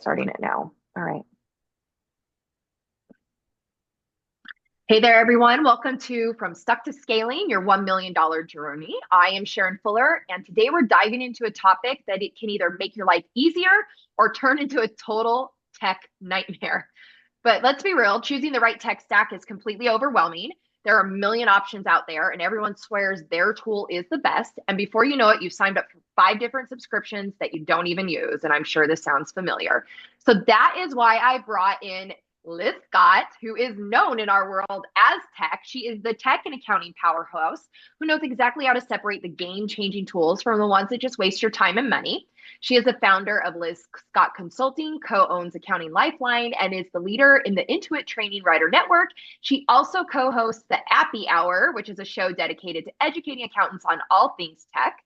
Starting it now. All right. Hey there, everyone. Welcome to From Stuck to Scaling, your $1 million journey. I am Sharrin Fuller, and today we're diving into a topic that it can either make your life easier or turn into a total tech nightmare. But let's be real, choosing the right tech stack is completely overwhelming. There are a million options out there, and everyone swears their tool is the best. And before you know it, you've signed up for 5 different subscriptions that you don't even use. And I'm sure this sounds familiar. So that is why I brought in Liz Scott, who is known in our world as tech. She is the tech and accounting powerhouse who knows exactly how to separate the game-changing tools from the ones that just waste your time and money. She is the founder of Liz Scott Consulting, co-owns Accounting Lifeline, and is the leader in the Intuit Training Writer Network. She also co-hosts the Appy Hour, which is a show dedicated to educating accountants on all things tech.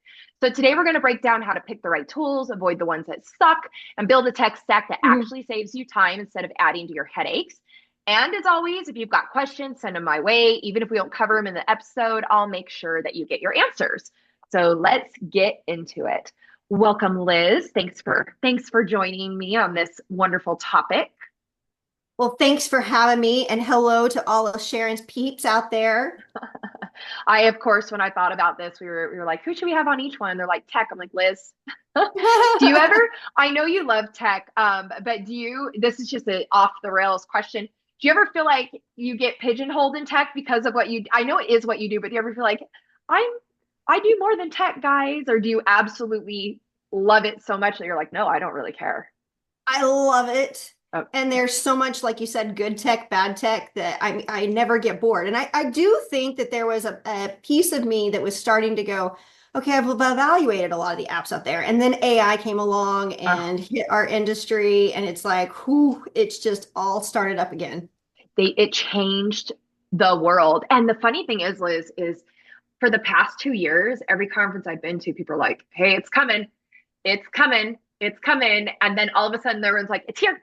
So today we're going to break down how to pick the right tools, avoid the ones that suck, and build a tech stack that actually saves you time instead of adding to your headaches. And as always, if you've got questions, send them my way. Even if we don't cover them in the episode, I'll make sure that you get your answers. So let's get into it. Welcome, Liz. Thanks for joining me on this wonderful topic. Well, thanks for having me, and hello to all of Sharrin's peeps out there. Of course, when I thought about this, we were like, who should we have on each one? They're like, tech. I'm like, Liz. Do you ever, I know you love tech, but this is just an off the rails question. Do you ever feel like you get pigeonholed in tech because of I know it is what you do, but do you ever feel like I do more than tech, guys? Or do you absolutely love it so much that you're like, no, I don't really care? I love it. Oh, And there's so much, like you said, good tech, bad tech, that I never get bored. And I do think that there was a piece of me that was starting to go, okay, I've evaluated a lot of the apps out there. And then AI came along and hit our industry, and it's like, whoo, it's just all started up again. it changed the world. And the funny thing is, Liz, is for the past 2 years, every conference I've been to, people are like, hey, it's coming, it's coming, it's coming. And then all of a sudden everyone's like, it's here.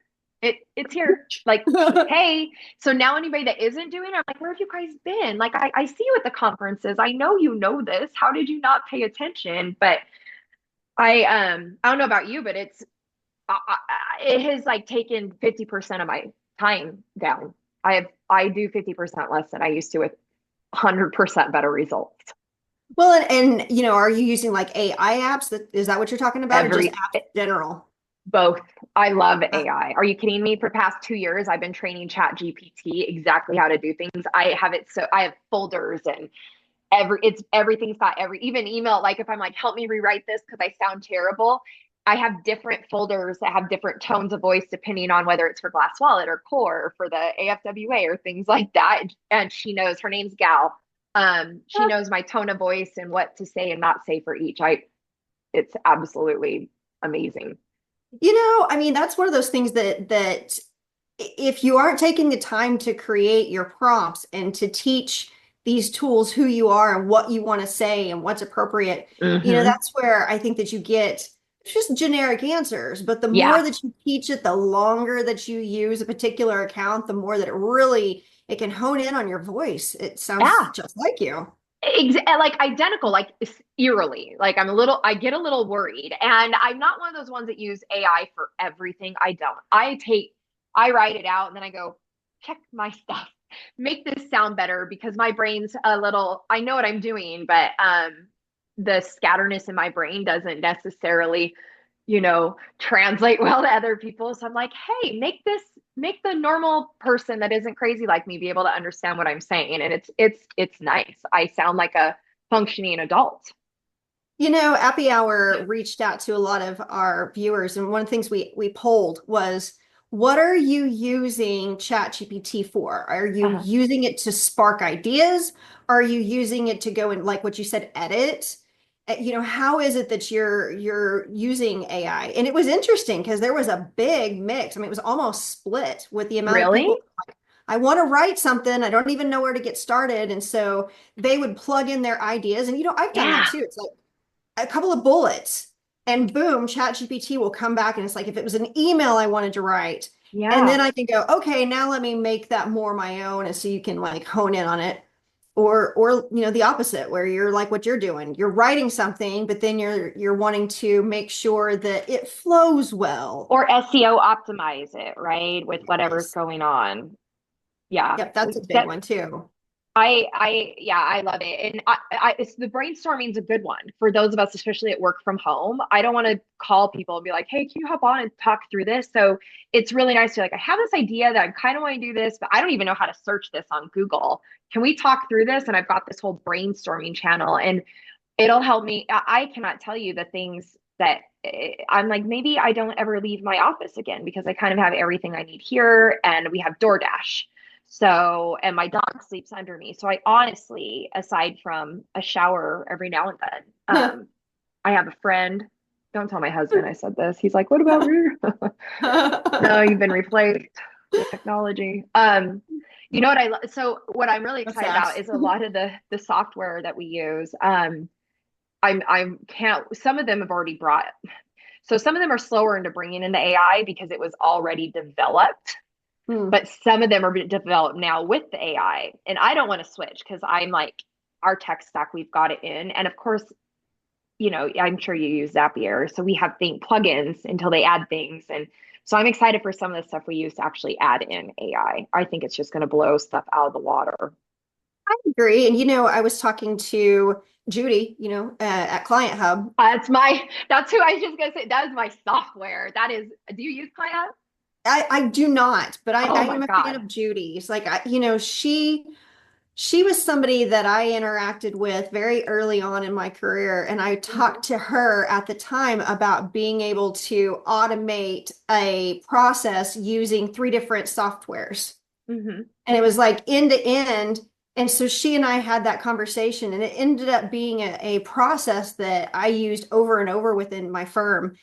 It's here. Like, hey. So now anybody that isn't doing it, I'm like, where have you guys been? Like, I see you at the conferences. I know you know this. How did you not pay attention? But I don't know about you, but it has like taken 50% of my time down. I do 50% less than I used to with 100% better results. Well, are you using like AI apps? Is that what you're talking about, or just Every apps in general? Both. I love AI. Are you kidding me? For the past 2 years, I've been training Chat GPT exactly how to do things. I have folders and everything's got even email. Like if I'm like, help me rewrite this because I sound terrible. I have different folders that have different tones of voice depending on whether it's for Glass Wallet or Core or for the AFWA or things like that. And she knows, her name's Gal. She knows my tone of voice and what to say and not say for each. It's absolutely amazing. That's one of those things that if you aren't taking the time to create your prompts and to teach these tools who you are and what you want to say and what's appropriate, Mm-hmm. that's where I think that you get just generic answers. But the more Yeah. that you teach it, the longer that you use a particular account, the more that it can hone in on your voice. It sounds Yeah. just like you. Like identical, like eerily. Like I get a little worried. And I'm not one of those ones that use AI for everything. I don't. I write it out and then I go, check my stuff, make this sound better because my brain's a little, I know what I'm doing, but the scatterness in my brain doesn't necessarily, translate well to other people. So I'm like, hey, make the normal person that isn't crazy like me be able to understand what I'm saying. And it's nice. I sound like a functioning adult. Appy Hour reached out to a lot of our viewers, and one of the things we polled was, what are you using ChatGPT for? Are you Uh-huh. using it to spark ideas? Are you using it to go and, like what you said, edit? How is it that you're using AI? And it was interesting because there was a big mix. I mean, it was almost split with the amount of Really? people like, I want to write something. I don't even know where to get started. And so they would plug in their ideas. And I've done that Yeah. too. It's like a couple of bullets and boom, ChatGPT will come back and it's like, if it was an email I wanted to write, and Yeah. then I can go, okay, now let me make that more my own. And so you can like hone in on it. or the opposite, where you're like what you're doing. You're writing something, but then you're wanting to make sure that it flows well. Or SEO optimize it, right? With whatever's Yes. going on. Yeah. Yep, that's a big That one too. yeah, I love it. And it's the brainstorming is a good one for those of us, especially at work from home. I don't want to call people and be like, hey, can you hop on and talk through this? So it's really nice to be like, I have this idea that I kind of want to do this, but I don't even know how to search this on Google. Can we talk through this? And I've got this whole brainstorming channel and it'll help me. I cannot tell you the things that I'm like, maybe I don't ever leave my office again because I kind of have everything I need here and we have DoorDash. So, and my dog sleeps under me. So I honestly, aside from a shower every now and then, I have a friend. Don't tell my husband I said this. He's like, what about me? No, you've been replaced with technology. You know what so what I'm really What's excited that? about is a lot of the software that we use. I can't, some of them have already brought, so some of them are slower into bringing in the AI because it was already developed, Hmm. but some of them are developed now with the AI. And I don't want to switch because I'm like, our tech stack, we've got it in. And of course, I'm sure you use Zapier. So we have plugins until they add things. And so I'm excited for some of the stuff we use to actually add in AI. I think it's just going to blow stuff out of the water. I agree. And I was talking to Judy, at Client Hub. That's who I was just going to say. That is my software. Do you use Kaya? I do not, but Oh I my am a fan God. of Judy's. Like, she was somebody that I interacted with very early on in my career, and I talked Hmm. to her at the time about being able to automate a process using three different softwares. Hmm. And it was like end to end. And so she and I had that conversation, and it ended up being a process that I used over and over within my firm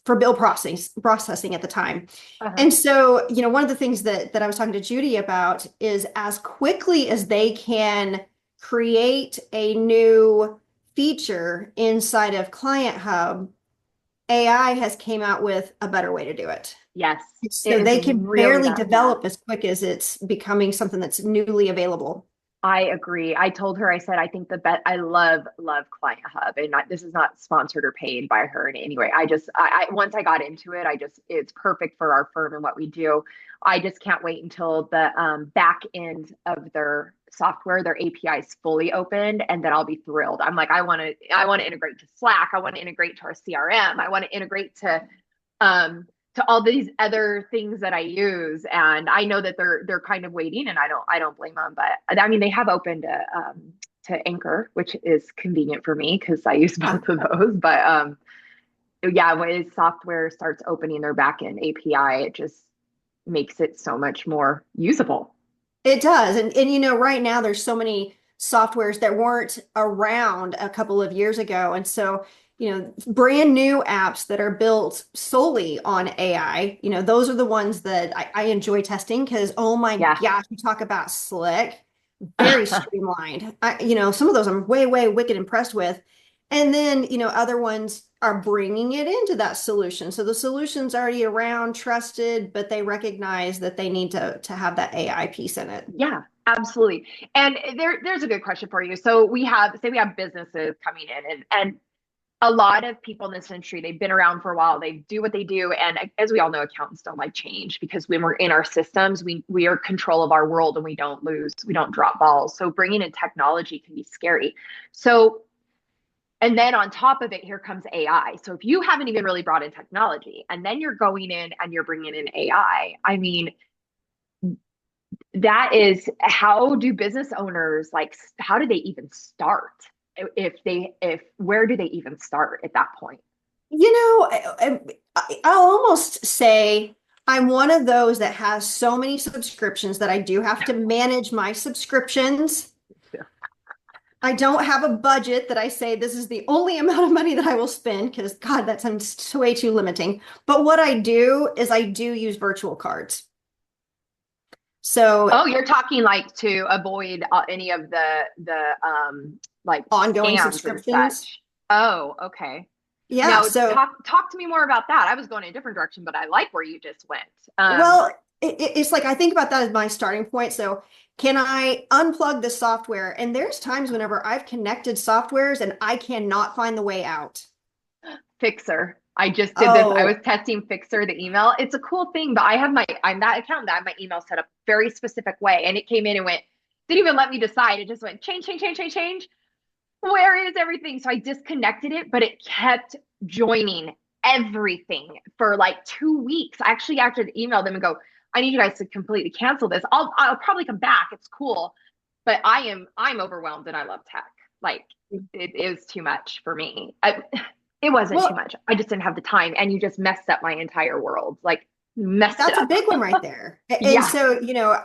for bill processing at the time. Uh-huh. And so, one of the things that I was talking to Judy about is as quickly as they can create a new feature inside of Client Hub, AI has came out with a better way to do it. Yes, it So is they can really barely that fast. develop as quick as it's becoming something that's newly available. I agree. I told her, I said, I think I love Client Hub, and this is not sponsored or paid by her in any way. Once I got into it, it's perfect for our firm and what we do. I just can't wait until the back end of their software, their API is fully opened, and then I'll be thrilled. I'm like, I want to integrate to Slack. I want to integrate to our CRM. I want to integrate um, to all these other things that I use. And I know that they're kind of waiting, and I don't blame them. But I mean, they have opened to Anchor, which is convenient for me because I use Yeah, both of those. But yeah, when software starts opening their backend API, it just makes it so much more usable. it does. And right now there's so many softwares that weren't around a couple of years ago. And so, brand new apps that are built solely on AI, those are the ones that I enjoy testing because, oh my Yeah. gosh, you talk about slick, very streamlined. Some of those I'm way, way wicked impressed with. And then, other ones are bringing it into that solution. So the solution's already around, trusted, but they recognize that they need to have that AI piece in it. Yeah, absolutely. And there's a good question for you. So we have businesses coming in, and a lot of people in this industry, they've been around for a while, they do what they do, and as we all know, accountants don't like change because when we're in our systems, we are control of our world and we don't drop balls. So bringing in technology can be scary. So and then on top of it, here comes AI. So if you haven't even really brought in technology and then you're going in and you're bringing in I mean, that is, how do business owners, like, how do they even start? If where do they even start at that point? I'll almost say I'm one of those that has so many subscriptions that I do have to manage my subscriptions. I don't have a budget that I say this is the only amount of money that I will spend because, God, that sounds way too limiting. But what I do is I do use virtual cards. So Oh, you're talking like to avoid any of the like ongoing scams and subscriptions. such. Oh, okay. Yeah. Now So, talk to me more about that. I was going in a different direction, but I like where you just went. well, it's like I think about that as my starting point. So can I unplug the software? And there's times whenever I've connected softwares and I cannot find the way out. Fixer. I just did this. I was Oh, testing Fixer, the email. It's a cool thing, but I'm that account that I have my email set up very specific way. And it came in and went, didn't even let me decide. It just went change, change, change, change, change. Where is everything? So I disconnected it, but it kept joining everything for like 2 weeks. I actually had to email them and go, I need you guys to completely cancel this. I'll probably come back. It's cool. But I'm overwhelmed and I love tech. Like it is too much for me. It wasn't too well, much. I just didn't have the time. And you just messed up my entire world. Like messed it that's a up. big one right there. And Yeah. so,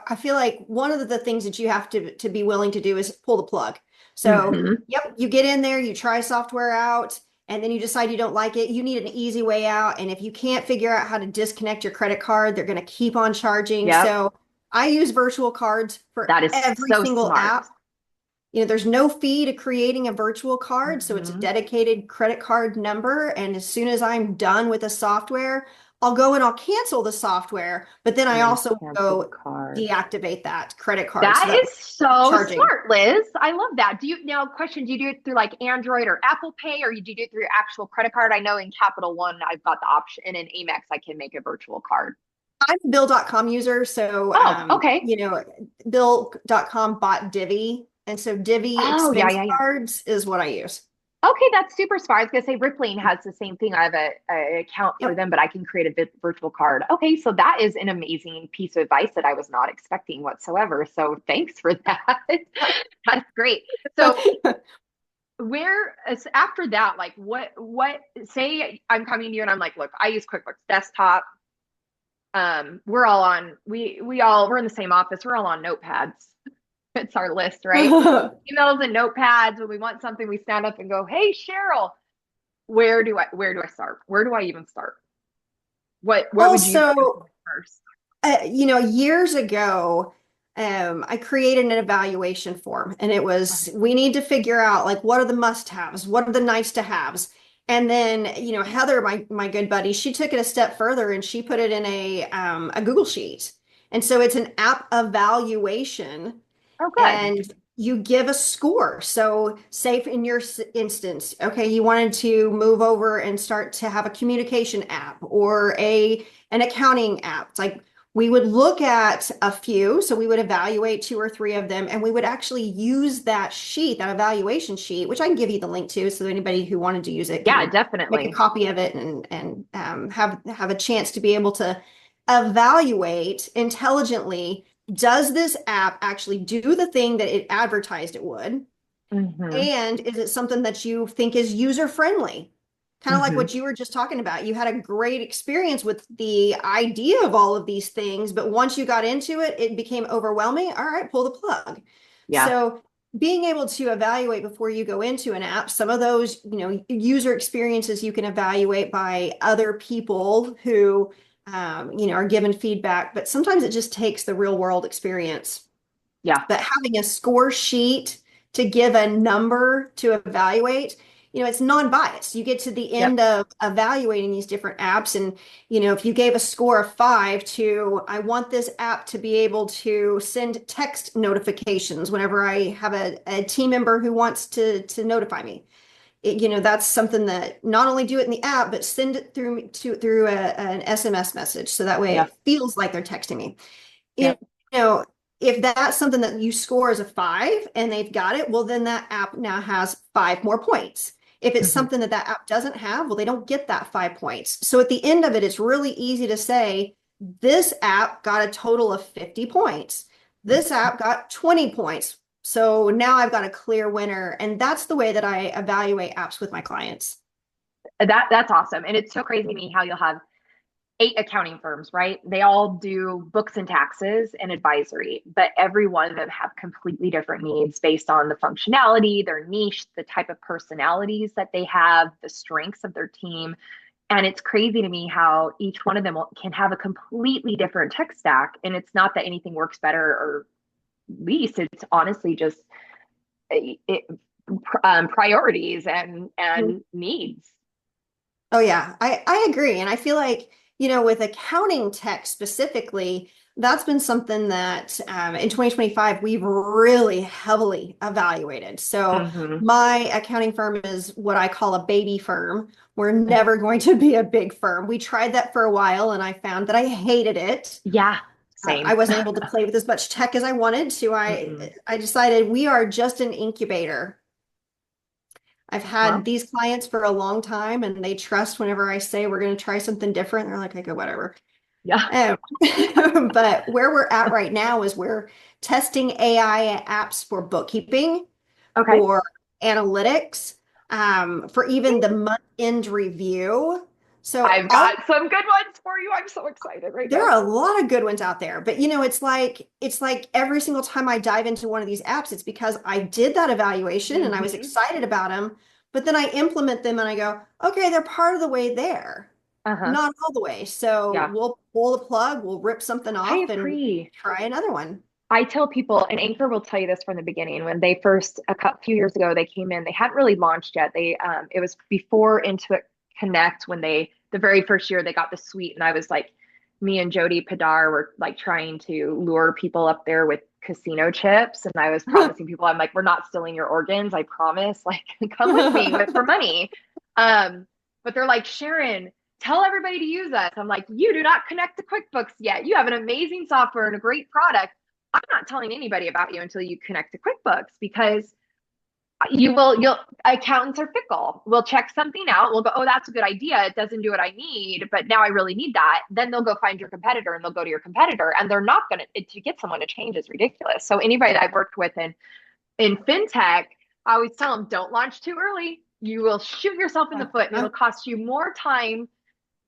I feel like one of the things that you have to be willing to do is pull the plug. So, Hmm. yep, you get in there, you try software out, and then you decide you don't like it. You need an easy way out. And if you can't figure out how to disconnect your credit card, they're going to keep on charging. Yep. So, I use virtual cards for That is every so single smart. app. There's no fee to creating a virtual card, so it's a Hmm. dedicated credit card number. And as soon as I'm done with the software, I'll go and I'll cancel the software, but then And I then also cancel the go card. deactivate that credit card so That that way is it's so charging. smart, Liz. I love that. Do you now question, do you do it through like Android or Apple Pay or you do it through your actual credit card? I know in Capital One I've got the option and in Amex I can make a virtual card. I'm a Bill.com user, so Oh, okay. Bill.com bought Divvy, and so Divvy Oh, yeah, expense yeah, yeah. cards is what I use. Okay, that's super smart. I was gonna say Rippling has the same thing. I have a account for Yep. them, but I can create a virtual card. Okay, so that is an amazing piece of advice that I was not expecting whatsoever. So thanks for that. That's great. So where after that, like what say I'm coming to you and I'm like, look, I use QuickBooks Desktop. We're all on we're in the same office, we're all on notepads. It's our list, right? Emails and notepads. When we want something, we stand up and go, hey Cheryl, where do I start? Where do I even start? What would you Also, suggest first? years ago, I created an evaluation form, and it was we need to figure out like what are the must-haves, what are the nice to haves. And then, Heather, my good buddy, she took it a step further and she put it in a Google Sheet. And so it's an app evaluation Oh, good. and you give a score. So, say in your instance, okay, you wanted to move over and start to have a communication app or an accounting app. It's like we would look at a few, so we would evaluate two or three of them, and we would actually use that sheet, that evaluation sheet, which I can give you the link to, so anybody who wanted to use it Yeah, can make a definitely. copy of it and have a chance to be able to evaluate intelligently, does this app actually do the thing that it advertised it would? Hmm. And is it something that you think is user friendly? Kind of like Hmm. what you were just talking about. You had a great experience with the idea of all of these things, but once you got into it, it became overwhelming. All right, pull the plug. Yeah. So being able to evaluate before you go into an app, some of those, user experiences you can evaluate by other people who, are given feedback, but sometimes it just takes the real world experience. Yeah. But having a score sheet to give a number to evaluate, it's non-biased. You get to the Yep. end of evaluating these different apps, and if you gave a score of 5 to, I want this app to be able to send text notifications whenever I have a team member who wants to notify me. That's something that not only do it in the app, but send it through an SMS message, so that way Yep. it feels like they're texting me. you Yep. know, if that's something that you score as a 5 and they've got it, well, then that app now has 5 more points. If it's Hmm. something that that app doesn't have, well, they don't get that 5 points. So at the end of it, it's really easy to say, this app got a total of 50 points. This app got 20 points. So now I've got a clear winner. And that's the way that I evaluate apps with my clients. That's awesome. And it's so crazy to me how you'll have 8 accounting firms, right? They all do books and taxes and advisory, but every one of them have completely different needs based on the functionality, their niche, the type of personalities that they have, the strengths of their team. And it's crazy to me how each one of them can have a completely different tech stack. And it's not that anything works better or least, it's honestly just it, priorities and needs. Oh yeah, I agree. And I feel like, with accounting tech specifically, That's been something that in 2025 we've really heavily evaluated. So Hmm. my accounting firm is what I call a baby firm. We're never going to be a big firm. We tried that for a while and I found that I hated it. Yeah, I same. wasn't able to play with as much tech as I wanted to. Hmm. I decided we are just an incubator. I've had Well, these clients for a long time and they trust whenever I say we're going to try something different. They're like, okay, whatever. yeah. Um, but where we're at right now is we're testing AI apps for bookkeeping, Okay. for analytics, for even the month-end review. So I've all got some good ones for you. I'm so excited right there now. are a lot of good ones out there, but it's like every single time I dive into one of these apps, it's because I did that evaluation and I was Hmm. excited about them, but then I implement them and I go, okay, they're part of the way there, Uh-huh. not all the way. So Yeah, we'll pull the plug, we'll rip something I off and agree. try another one. I tell people, and Anchor will tell you this from the beginning. When they first, few years ago, they came in, they hadn't really launched yet. It was before Intuit Connect when the very first year they got the suite, and I was like, me and Jody Padar were like trying to lure people up there with casino chips, and I was promising people, I'm like, we're not stealing your organs, I promise. Like, come with me with for money. Um, but they're like, Sharrin, tell everybody to use us. I'm like, you do not connect to QuickBooks yet. You have an amazing software and a great product. I'm not telling anybody about you until you connect to QuickBooks because you'll accountants are fickle. We'll check something out. We'll go, oh, that's a good idea. It doesn't do what I need, but now I really need that. Then they'll go find your competitor and they'll go to your competitor and they're not going to get someone to change is ridiculous. So anybody that I've worked with in fintech, I always tell them don't launch too early. You will shoot yourself in the foot and it'll cost you more time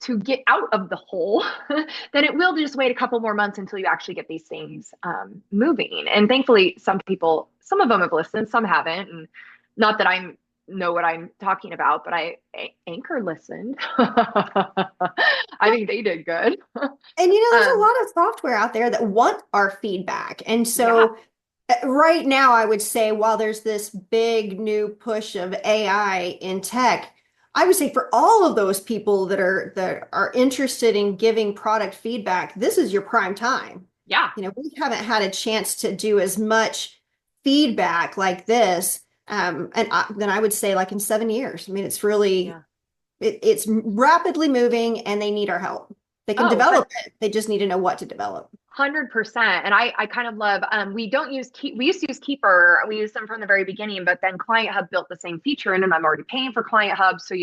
to get out of the hole then it will just wait a couple more months until you actually get these things moving. And thankfully, some of them have listened, some haven't. And not that I know what I'm talking about, but Anchor listened. I think they did good. And there's a um, lot of software out there that want our feedback. And yeah, so right now, I would say while there's this big new push of AI in tech, I would say for all of those people that are interested in giving product feedback, this is your prime time. yeah. We haven't had a chance to do as much feedback like this, then I would say like in 7 years. I mean, Yeah. it's rapidly moving, and they need our help. They can Oh, develop it. They just need to know what to develop. 100%. And I kind of love, we don't use Keep, we used to use Keeper. We used them from the very beginning, but then Client Hub built the same feature in, and I'm already paying for Client Hub. So,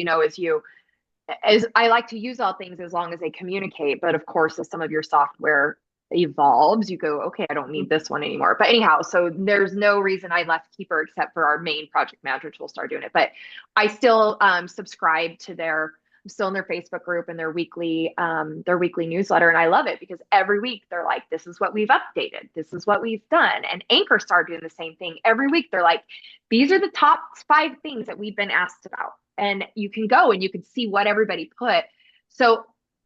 as I like to use all things as long as they communicate. But of course, as some of your software evolves, you go, okay, I don't need this one anymore. But anyhow, so there's no reason I left Keeper except for our main project manager, which will start doing it. But I still subscribe to I'm still in their Facebook group and their weekly newsletter. And I love it because every week they're like, this is what we've updated. This is what we've done. And Anchor started doing the same thing. Every week they're like, these are the top 5 things that we've been asked about. And you can go and you can see what everybody put. So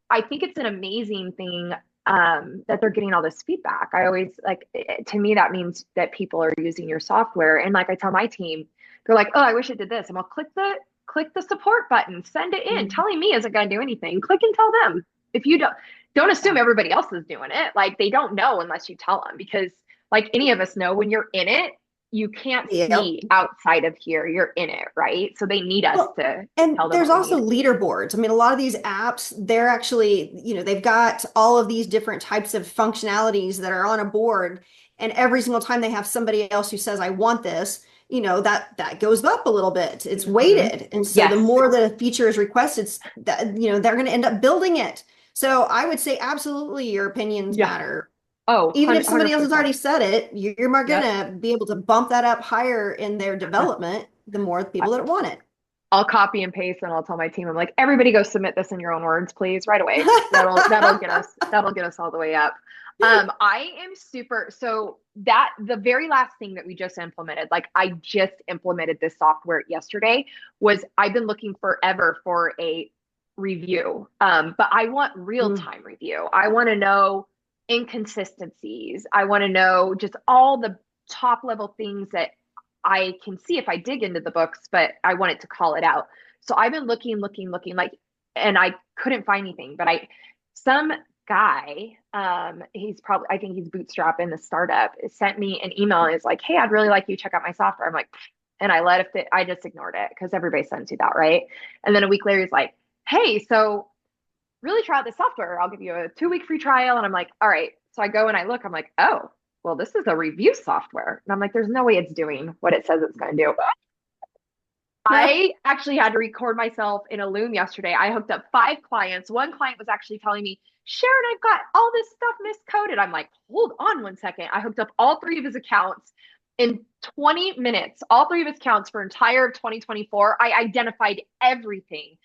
I think it's an amazing thing that they're getting all this feedback. I always like, to me, that means that people are using your software. And like I tell my team, they're like, oh, I wish it did this. And I'll click the support button, send it in. Mhm. Telling me isn't going to do anything. Click and tell them. If you don't assume everybody else is doing it. Like they don't know unless you tell them because like any of us know when you're in it, you can't Yep. see outside of here. You're in it, right? So they need us Well, to and tell them there's what we also need. leaderboards. I mean, a lot of these apps, they're actually, they've got all of these different types of functionalities that are on a board. And every single time they have somebody else who says, I want this, that goes up a little bit. It's Mm-hmm. weighted. And so the Yes. more the feature is requested, that, they're going to end up building it. So I would say absolutely your opinions Yeah. matter. Oh, Even if somebody else has 100%. already said it, you're going Yep. to be able to bump that up higher in their development, the more people that want it. I'll copy and paste and I'll tell my team, I'm like, everybody go submit this in your own words, please, right away. That'll get us all the way up. I am super so that the very last thing that we just implemented, like I just implemented this software yesterday, was I've been looking forever for a review. But I want Mm. real-time review. I want to know inconsistencies. I want to know just all the top level things that I can see if I dig into the books, but I wanted to call it out. So I've been looking, like, and I couldn't find anything. But some guy, he's probably, I think he's bootstrapping the startup, sent me an email and is like, hey, I'd really like you to check out my software. I'm like, and I let it, I just ignored it because everybody sends you that, right? And then a week later, he's like, hey, so really try out this software. I'll give you a 2 week free trial. And I'm like, all right. So I go and I look, I'm like, oh, well, this is a review software. And I'm like, there's no way it's doing what it says it's going to do. I actually had to record myself in a Loom yesterday. I hooked up 5 clients. One client was actually telling me, Sharrin, I've got all this stuff miscoded. I'm like, hold on 1 second. I hooked up all 3 of his accounts in 20 minutes, all 3 of his accounts for entire 2024. I identified everything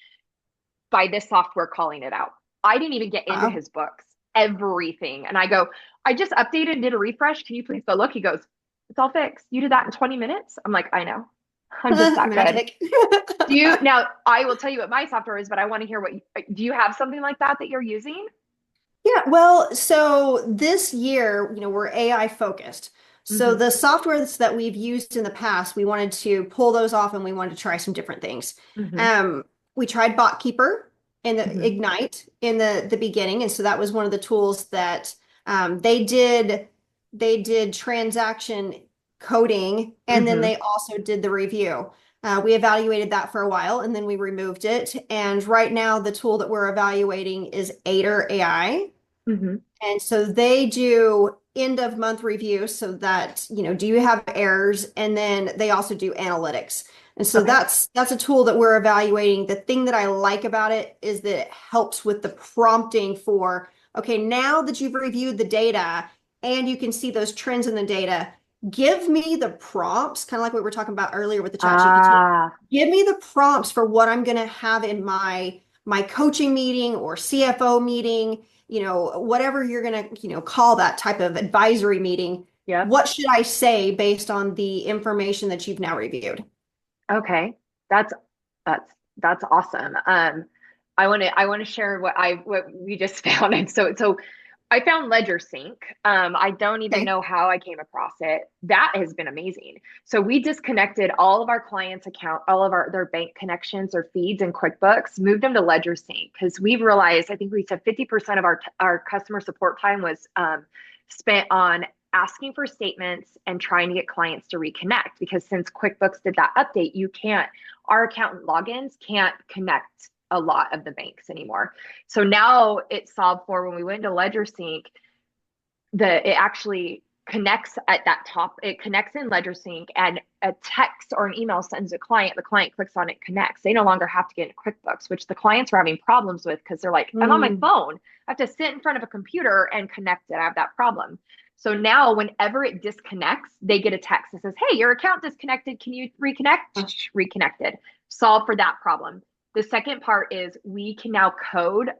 by this software calling it out. I didn't even get into Wow. his books, everything. And I go, I just updated and did a refresh. Can you please go look? He goes, it's all fixed. You did that in 20 minutes? I'm like, I know. I'm just that good. Magic. Do you now? I will tell you what my software is, but I want to hear what do you have something like that that you're using? Yeah, well, so this year, we're AI focused. So Mm-hmm. the softwares that we've used in the past, we wanted to pull those off and we wanted to try some different things. Mm-hmm. Um, we tried BotKeeper and the Mm-hmm. Ignite in the beginning, and so that was one of the tools that they did transaction coding, and then Mm-hmm. they also did the review. We evaluated that for a while and then we removed it. And right now, the tool that we're evaluating is Aider AI. Mm-hmm. And so they do end of month review so that, do you have errors? And then they also do analytics. And so Okay. that's a tool that we're evaluating. The thing that I like about it is that it helps with the prompting for, okay, now that you've reviewed the data and you can see those trends in the data, give me the prompts, kind of like what we were talking about earlier with the chat GPT. Ah, Give me the prompts for what I'm going to have in my coaching meeting or CFO meeting, whatever you're going to, call that type of advisory meeting. yep. What should I say based on the information that you've now reviewed? Okay. That's that's that's awesome. I want to share what we just found. And so I found Ledger Sync. I don't even Okay. know how I came across it. That has been amazing. So we disconnected all of our clients' account, all of their bank connections or feeds in QuickBooks, moved them to Ledger Sync because we've realized I think we said 50% of our customer support time was spent on asking for statements and trying to get clients to reconnect because since QuickBooks did that update, our accountant logins can't connect a lot of the banks anymore. So now it's solved for when we went to Ledger Sync, it actually connects at that top. It connects in Ledger Sync and a text or an email sends a client. The client clicks on it, connects. They no longer have to get into QuickBooks, which the clients were having problems with because they're like, I'm on my Mm, phone. I have to sit in front of a computer and connect it. I have that problem. So now whenever it disconnects, they get a text that says, hey, your account disconnected. Can you reconnect? Reconnected. Solve for that problem. The second part is we can now code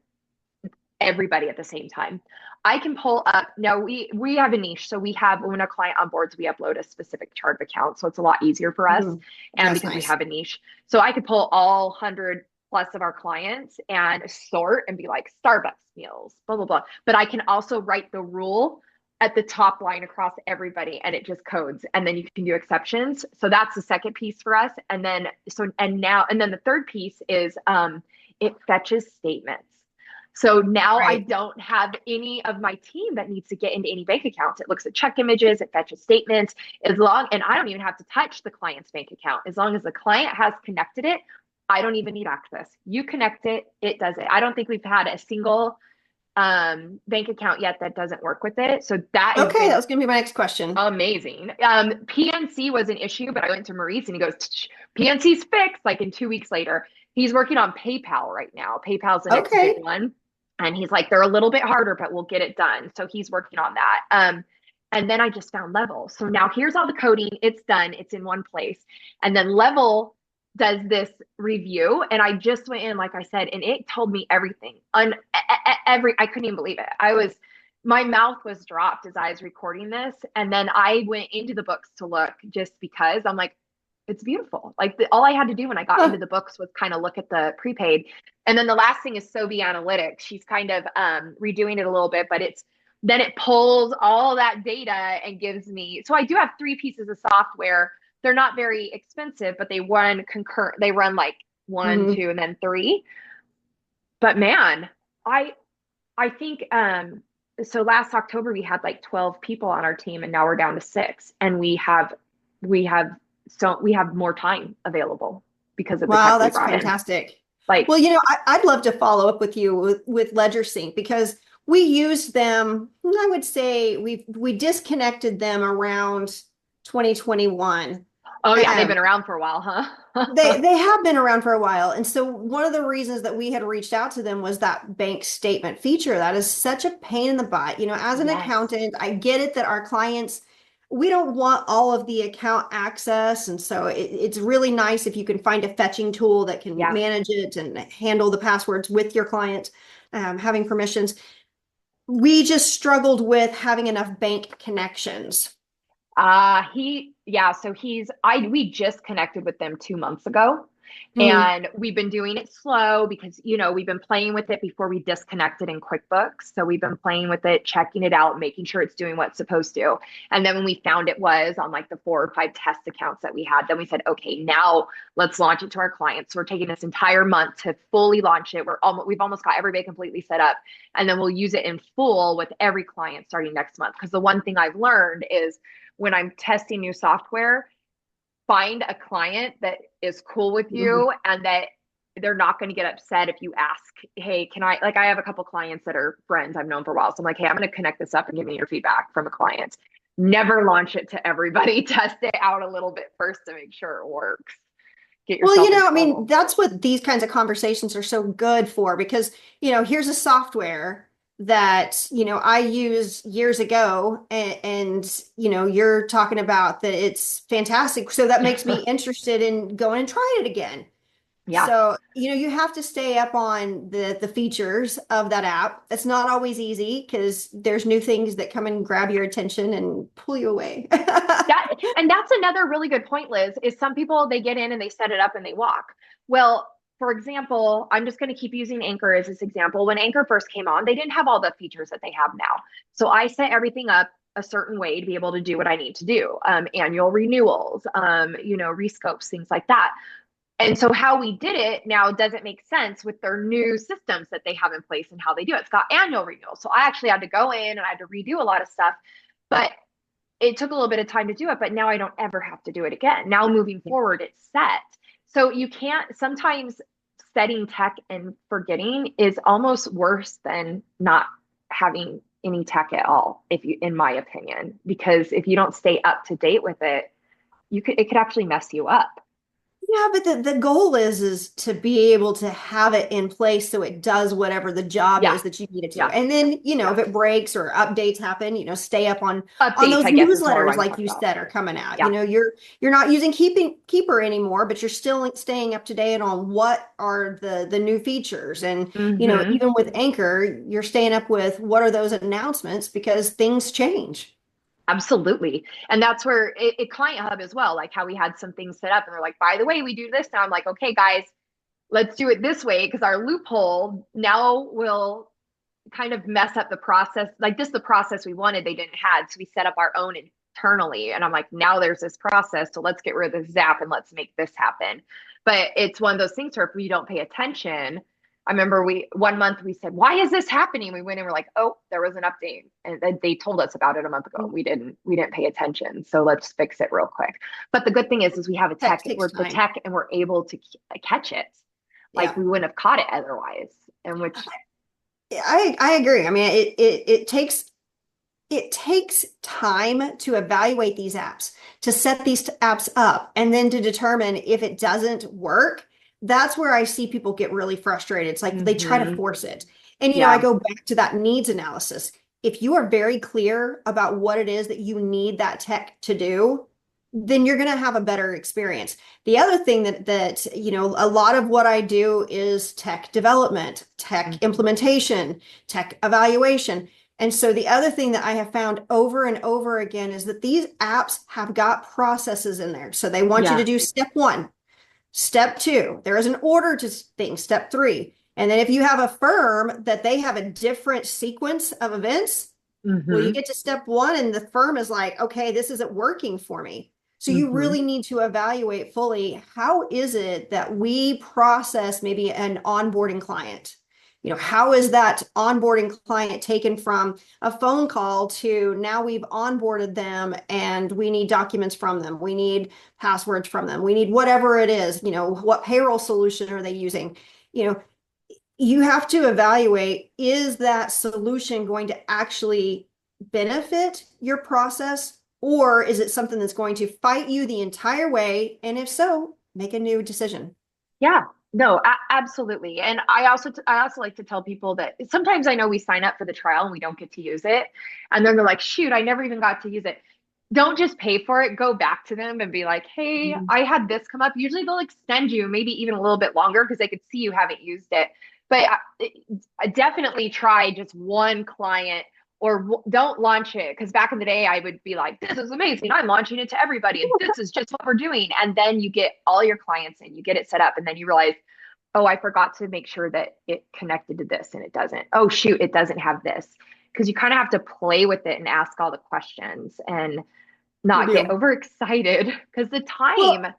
everybody at the same time. I can pull up now we have a niche. So we have when a client onboards, we upload a specific chart of account. So it's a lot easier for us. mm, And that's because we nice. have a niche. So I could pull all 100 plus of our clients and sort and be like Starbucks meals, blah, blah, blah. But I can also write the rule at the top line across everybody and it just codes and then you can do exceptions. So that's the second piece for us. And then the third piece is it fetches statements. So now I Right. don't have any of my team that needs to get into any bank accounts. It looks at check images, it fetches statements, and I don't even have to touch the client's bank account. As long as the client has connected it, I don't even need access. You connect it, it does it. I don't think we've had a single bank account yet that doesn't work with it. So that has Okay, that been was going to be my next question. amazing. PNC was an issue, but I went to Maurice and he goes, PNC's fixed like in 2 weeks later. He's working on PayPal right now. PayPal's the next big Okay. one. And he's like, they're a little bit harder, but we'll get it done. So he's working on that. And then I just found Level. So now here's all the coding. It's done. It's in one place. And then Level does this review. And I just went in, like I said, and it told me everything. I couldn't even believe it. My mouth was dropped as I was recording this. And then I went into the books to look just because I'm like, it's beautiful. Like all I had to do when I got into Huh. the books was kind of look at the prepaid. And then the last thing is Sobi Analytics. She's kind of redoing it a little bit, but then it pulls all that data and gives me. So I do have 3 pieces of software. They're not very expensive, but they run concurrent. They run like one, Mm, two, and then three. But man, I I think so last October we had like 12 people on our team and now we're down to 6 and we have we have more time available because of the Wow, tech we that's brought in. fantastic. Like, Well, I'd love to follow up with you with LedgerSync because we used them. I would say we disconnected them around 2021. oh yeah, they've Um, been around for a while, huh? they have been around for a while. And so one of the reasons that we had reached out to them was that bank statement feature. That is such a pain in the butt. As an Yes. accountant, I get it that our clients, we don't want all of the account access. And so it's really nice if you can find a fetching tool that can Yeah. manage it and handle the passwords with your client, having permissions. We just struggled with having enough bank connections. Yeah, so we just connected with them 2 months ago. Mm, And we've been doing it slow because, we've been playing with it before we disconnected in QuickBooks. So we've been playing with it, checking it out, making sure it's doing what it's supposed to. And then when we found it was on like the 4 or 5 test accounts that we had, then we said, okay, now let's launch it to our clients. So we're taking this entire month to fully launch it. We've almost got everybody completely set up. And then we'll use it in full with every client starting next month. Because the one thing I've learned is when I'm testing new software, find a client that is cool with mhm. you and that they're not going to get upset if you ask, hey, can I, like, I have a couple clients that are friends I've known for a while. So I'm like, hey, I'm going to connect this up and give me your feedback from a client. Never launch it to everybody. Test it out a little bit first to make sure it works. Get Well, yourself in I mean, trouble. that's what these kinds of conversations are so good for because, here's a software that, I used years ago and you're talking about that it's fantastic. So that makes me interested in going and trying it again. Yeah. So, you have to stay up on the features of that app. It's not always easy because there's new things that come and grab your attention and pull you away. And that's another really good point, Liz, is some people they get in and they set it up and they walk. Well, for example, I'm just going to keep using Anchor as this example. When Anchor first came on, they didn't have all the features that they have now. So I set everything up a certain way to be able to do what I need to do. Annual renewals, rescopes, things like that. And so how we did it now doesn't make sense with their new systems that they have in place and how they do it. It's got annual renewals. So I actually had to go in and I had to redo a lot of stuff. But it took a little bit of time to do it, but now I don't ever have to do it again. Now moving forward, it's set. So you can't sometimes setting tech and forgetting is almost worse than not having any tech at all, if you, in my opinion, because if you don't stay up to date with it, it could actually mess you up. Yeah, but the goal is to be able to have it in place so it does whatever the job Yeah, is that you need it to. yeah, And then, yeah. if it breaks or updates happen, stay up on Updates, those I guess, is more what newsletters I'm like talking you about. said are coming out. Yeah. You're not using Keeper anymore, but you're still staying up to date on what are the new features. And, Mm-hmm. even with Anchor, you're staying up with what are those announcements because things change. Absolutely. And that's where Client Hub as well, like how we had some things set up and they're like, by the way, we do this now. I'm like, okay, guys, let's do it this way because our loophole now will kind of mess up the process. Like this, the process we wanted, they didn't have. So we set up our own internally. And I'm like, now there's this process. So let's get rid of the zap and let's make this happen. But it's one of those things where if we don't pay attention, I remember one month we said, why is this happening? We went and we're like, oh, there was an update. And they told us about it a month ago. And we didn't pay attention. So let's fix it real quick. But the good thing is we have a Tech tech, takes we're the time. tech and we're able to catch it. Like Yeah. we wouldn't have caught it otherwise. And which, I agree. I mean, it takes time to evaluate these apps, to set these apps up, and then to determine if it doesn't work. That's where I see people get really frustrated. It's like they try to mm-hmm, force it. And, I yeah. go back to that needs analysis. If you are very clear about what it is that you need that tech to do, then you're going to have a better experience. The other thing that a lot of what I do is tech development, tech Mm-hmm. implementation, tech evaluation. And so the other thing that I have found over and over again is that these apps have got processes in there. So they want you to Yeah. do step one, step two. There is an order to things, step three. And then if you have a firm that they have a different sequence of events, well, you Mm-hmm. get to step one and the firm is like, okay, this isn't working for me. So you Mm-hmm. really need to evaluate fully how is it that we process maybe an onboarding client? How is that onboarding client taken from a phone call to now we've onboarded them and we need documents from them, we need passwords from them, we need whatever it is, what payroll solution are they using? you know you have to evaluate, is that solution going to actually benefit your process, or is it something that's going to fight you the entire way? And if so, make a new decision. Yeah, no, absolutely. And I also like to tell people that sometimes I know we sign up for the trial and we don't get to use it. And then they're like, shoot, I never even got to use it. Don't just pay for it. Go back to them and be like, hey, Mhm. I had this come up. Usually they'll extend you maybe even a little bit longer because they could see you haven't used it. But I definitely try just one client or don't launch it. Because back in the day, I would be like, this is amazing. I'm launching it to everybody. And this is just what we're doing. And then you get all your clients and you get it set up. And then you realize, oh, I forgot to make sure that it connected to this and it doesn't. Oh, shoot, it doesn't have this. Because you kind of have to play with it and ask all the questions and You not get do. overexcited because the time Well,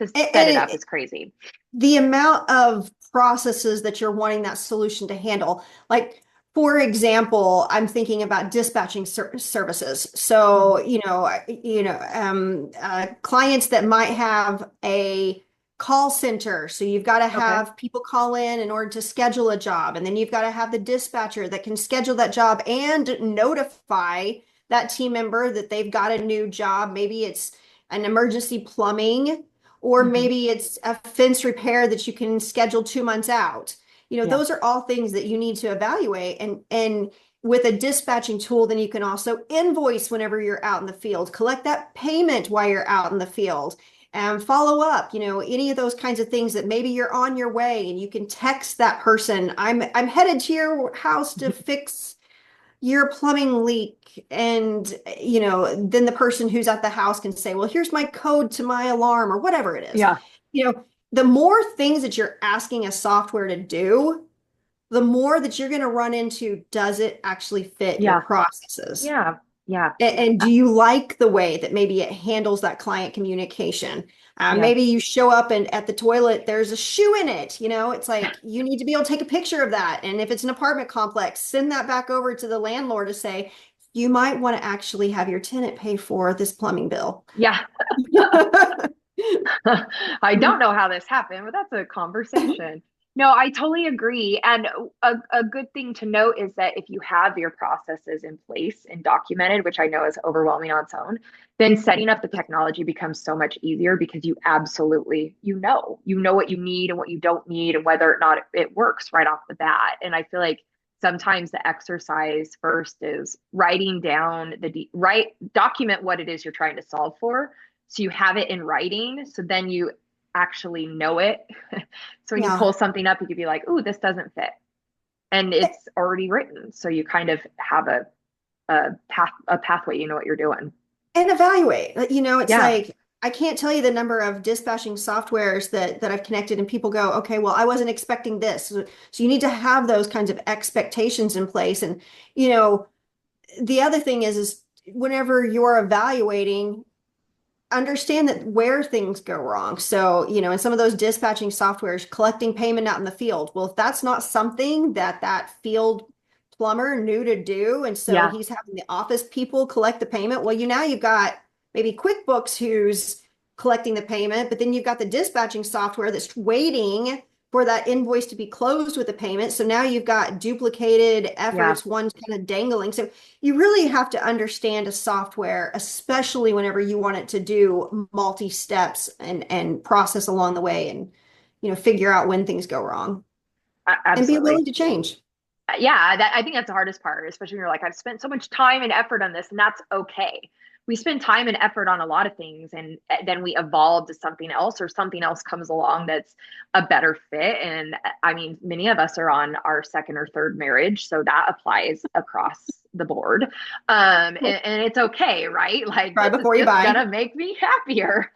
to set it and up is crazy. the amount of processes that you're wanting that solution to handle, like, for example, I'm thinking about dispatching services. So, Mhm. clients that might have a call center. So you've got to Okay. have people call in order to schedule a job. And then you've got to have the dispatcher that can schedule that job and notify that team member that they've got a new job. Maybe it's an emergency plumbing, or Hmm. maybe it's a fence repair that you can schedule 2 months out. Yeah. Those are all things that you need to evaluate. And with a dispatching tool, then you can also invoice whenever you're out in the field, collect that payment while you're out in the field, and follow up, any of those kinds of things that maybe you're on your way and you can text that person, I'm headed to your house to fix your plumbing leak. And then the person who's at the house can say, well, here's my code to my alarm, or whatever it is. Yeah. you know the more things that you're asking a software to do, the more that you're going to run into, does it actually fit your Yeah. processes? Yeah. Yeah. And do you like the way that maybe it handles that client communication? Yeah. Maybe you show up and at the toilet, there's a shoe in it. It's like you need to be able to take a picture of that. And if it's an apartment complex, send that back over to the landlord to say, you might want to actually have your tenant pay for this plumbing bill. Yeah. I don't know how this happened, but that's a conversation. No, I totally agree. And a good thing to note is that if you have your processes in place and documented, which I know is overwhelming on its own, then setting up the technology becomes so much easier because you absolutely, you know what you need and what you don't need and whether or not it works right off the bat. And I feel like sometimes the exercise first is writing down document what it is you're trying to solve for so you have it in writing. So then you actually know it. So when you Yeah. pull something up, you could be like, "Ooh, this doesn't fit," and it's already written. So you kind of have a pathway. You know what you're doing. And evaluate. It's Yeah, like, I can't tell you the number of dispatching softwares that I've connected, and people go, okay, well, I wasn't expecting this. So you need to have those kinds of expectations in place. And you know, the other thing is whenever you're evaluating, understand that where things go wrong. So, in some of those dispatching softwares, collecting payment out in the field. Well, if that's not something that field plumber knew to do, and so yeah, he's having the office people collect the payment, well, now you've got maybe QuickBooks who's collecting the payment, but then you've got the dispatching software that's waiting for that invoice to be closed with the payment. So now you've got duplicated yeah. efforts, one's kind of dangling. So you really have to understand a software, especially whenever you want it to do multi steps and process along the way, and figure out when things go wrong and be willing Absolutely. to change. Yeah, I think that's the hardest part, especially when you're like, I've spent so much time and effort on this, and that's okay. We spend time and effort on a lot of things, and then we evolve to something else, or something else comes along that's a better fit. And I mean, many of us are on our second or third marriage, so that applies across the board. And it's okay, right? Like Try this is before you just buy. gonna make me happier.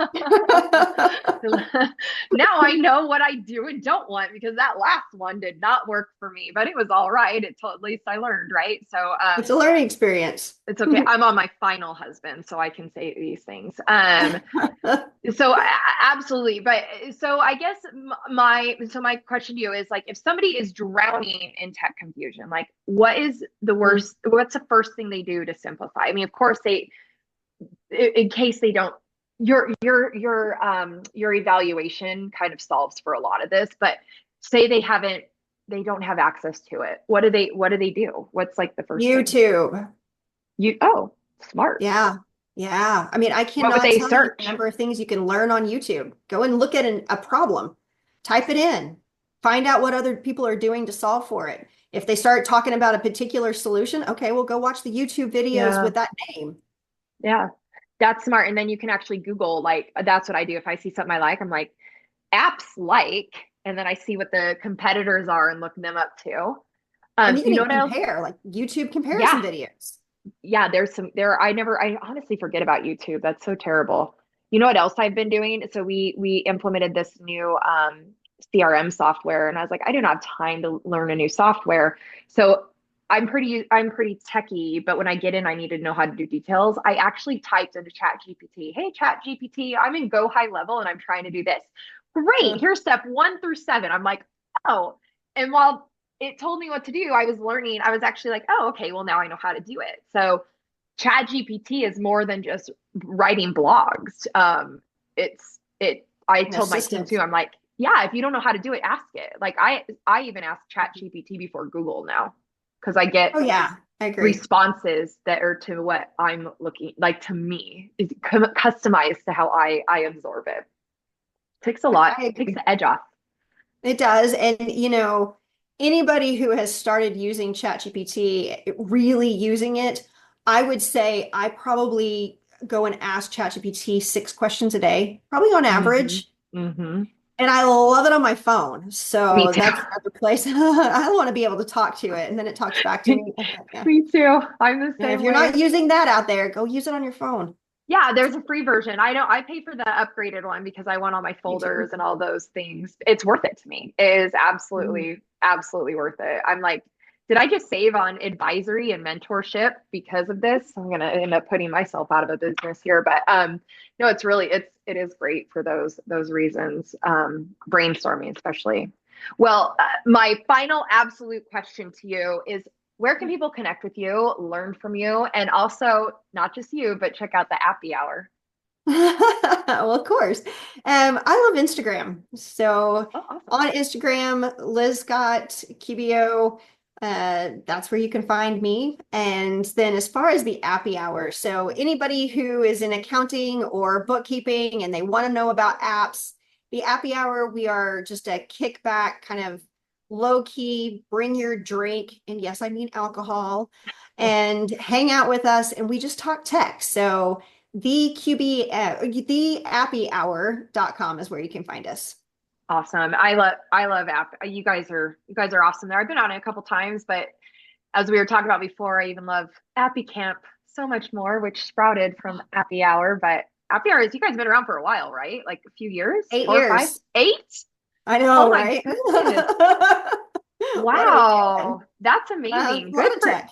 Now I know what I do and don't want because that last one did not work for me, but it was all right. At least I learned, right? So It's a learning experience. it's okay. I'm on my final husband, so I can say these things. So absolutely, but so I guess my question to you is like, if somebody is drowning in tech confusion, like what is the worst? What's the first thing they do to simplify? I mean, of course they, in case they don't, your evaluation kind of solves for a lot of this, but say they don't have access to it. What do they do? What's like the first thing? YouTube. Oh, smart. Yeah. Yeah. I mean, I What would cannot they tell you the search? number of things you can learn on YouTube. Go and look at a problem, type it in, find out what other people are doing to solve for it. If they start talking about a particular solution, okay, well, go watch the YouTube videos Yeah, with that name. yeah. That's smart. And then you can actually Google, like, that's what I do. If I see something I like, I'm like, apps like, and then I see what the competitors are and look them up too. And you can You know even what else? compare, like YouTube comparison Yeah, videos. yeah. I honestly forget about YouTube. That's so terrible. You know what else I've been doing? So we implemented this new CRM software, and I was like, I do not have time to learn a new software. So I'm pretty techie, but when I get in, I need to know how to do details. I actually typed into Chat GPT, hey Chat GPT, I'm in Go high level and I'm trying to do this. Great, here's step 1 through 7. I'm like, oh, and while it told me what to do, I was learning. I was actually like, oh, okay, well now I know how to do it. So Chat GPT is more than just writing blogs. I An told my team assistant. too, I'm like, yeah, if you don't know how to do it, ask it. Like I even ask Chat GPT before Google now because I get Oh, yeah, I agree. responses that are to what I'm looking like to me is customized to how I absorb it. Takes a lot, I takes agree. the edge off. It does. And, anybody who has started using ChatGPT, really using it, I would say I probably go and ask ChatGPT 6 questions a day, probably on Mm-hmm. average. Mm-hmm. And I love it on my phone. Me So too. that's another place I want to be able to talk to it. And then it talks back to me. Yeah. Me too. I'm the And if same you're way. not using that out there, go use it on your phone. Yeah, there's a free version. I know I pay for the upgraded one because I want all my Me too. folders and all those things. It's worth it to me. It is Mhm. absolutely worth it. I'm like, did I just save on advisory and mentorship because of this? I'm gonna end up putting myself out of a business here. But no, it is great for those reasons. Brainstorming especially. Well, my final absolute question to you is where can people connect with you, learn from you, and also not just you, but check out the Appy Hour? Well, of course. I love Instagram. So Oh, awesome. on Instagram, Liz Scott Kibio, that's where you can find me. And then as far as the Appy Hour, so anybody who is in accounting or bookkeeping and they want to know about apps, the Appy Hour, we are just a kickback kind of low key, bring your drink, and yes, I mean alcohol, and hang out with us, and we just talk tech. So theappyhour.com is where you can find us. Awesome. I love app. You guys are awesome there. I've been on it a couple times, but as we were talking about before, I even love Appy Camp so much more, which sprouted from Appy Hour. But Appy Hour is you guys have been around for a while, right? Like a few years, Eight 4 or 5, years. 8? I Oh know, my right? goodness. What are we Wow. doing? That's A amazing. lot Good of for tech.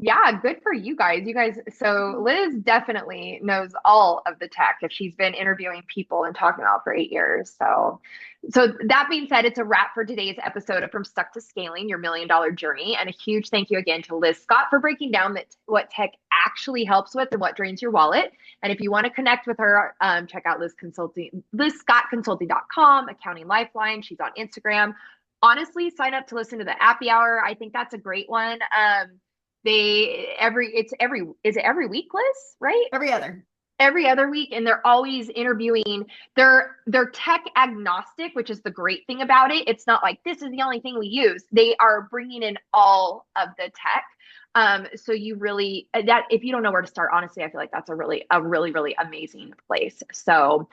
Yeah, good for you guys. So Liz definitely knows all of the tech if she's been interviewing people and talking about for 8 years. So that being said, it's a wrap for today's episode of From Stuck to Scaling, Your $1 Million Journey. And a huge thank you again to Liz Scott for breaking down what tech actually helps with and what drains your wallet. And if you want to connect with her, check out LizScottConsulting.com, Accounting Lifeline. She's on Instagram. Honestly, sign up to listen to the Appy Hour. I think that's a great one. Is it every week, Liz, right? Every other. Every other week, and they're always interviewing. They're tech agnostic, which is the great thing about it. It's not like this is the only thing we use. They are bringing in all of the tech. So you really that if you don't know where to start, honestly, I feel like that's a really really amazing place. So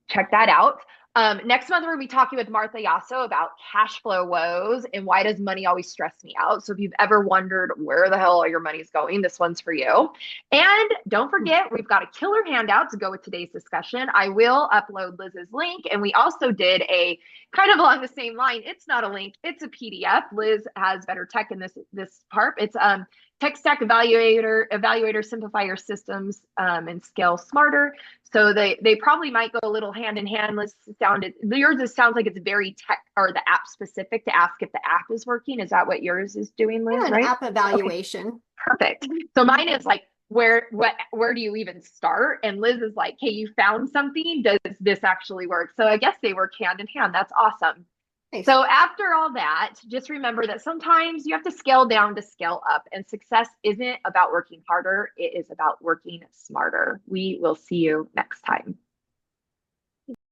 check that out. Next month, we're going to be talking with Martha Yasso about cash flow woes and why does money always stress me out. So if you've ever wondered where the hell all your money's going, this one's for you. And don't forget, we've got a killer handout to go with today's discussion. I will upload Liz's link. And we also did a kind of along the same line. It's not a link, it's a PDF. Liz has better tech in this part. It's Tech Stack Evaluator, simplify your systems and scale smarter. So they probably might go a little hand in hand. Yours sounds like it's very tech or the app specific to ask if the app is working. Is that what yours is doing, Yeah, Liz? an Right? app Okay, evaluation. perfect. So mine is like where do you even start? And Liz is like, hey, you found something. Does this actually work? So I guess they work hand in hand. That's awesome. Nice. So after all that, just remember that sometimes you have to scale down to scale up, and success isn't about working harder. It is about working smarter. We will see you next time.